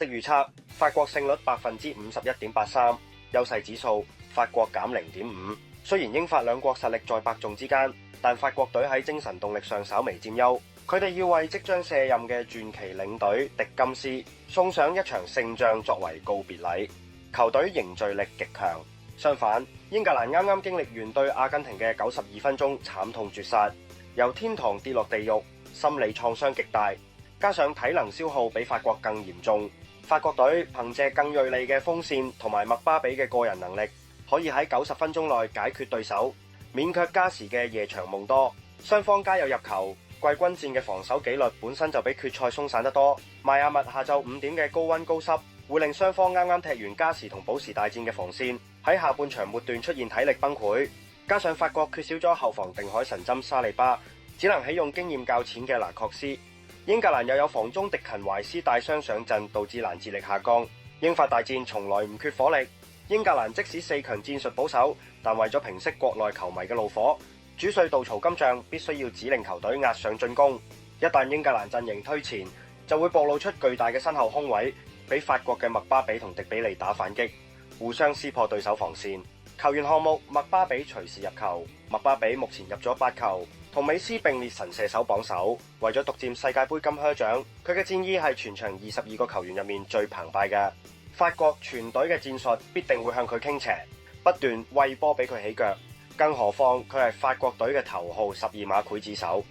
即預測法國勝率51.83%，優勢指數法國減0.5。雖然英法兩國實力在伯仲之間，但法國隊喺精神動力上稍微佔優。佢哋要為即將卸任嘅傳奇領隊迪金斯送上一場勝仗作為告別禮。球隊凝聚力極強。相反，英格蘭啱啱經歷完對阿根廷嘅92分鐘慘痛絕殺，由天堂跌落地獄，心理創傷極大，加上體能消耗比法國更嚴重。法國隊憑借更銳利嘅鋒線同埋麥巴比嘅個人能力，可以喺90分鐘內解決對手，免卻加時嘅夜長夢多。雙方皆有入球，季軍戰嘅防守紀律本身就比決賽鬆散得多。邁阿密下晝5點嘅高溫高濕，會令雙方啱啱踢完加時同補時大戰嘅防線喺下半場末段出現體力崩潰。加上法國缺少咗後防定海神針沙利巴，只能起用經驗較淺嘅拿確斯。英格蘭又有防中迪勤懷斯大傷上陣，導致攔截力下降。英法大戰從來唔缺火力，英格蘭即使4強戰術保守，但為咗平息國內球迷嘅怒火，主帥杜曹今仗必須要指令球隊壓上進攻。一旦英格蘭陣營推前，就會暴露出巨大嘅身後空位，俾法國嘅麥巴比同迪比利打反擊，互相撕破對手防線。球員項目，麥巴比隨時入球，麥巴比目前入咗8球，同美斯並列神射手榜首。為咗獨佔世界盃金靴獎，佢嘅戰意係全場22個球員入面最澎湃嘅。法國全隊嘅戰術必定會向佢傾斜，不斷餵波俾佢起腳，更何況佢係法國隊嘅頭號12碼劊子手。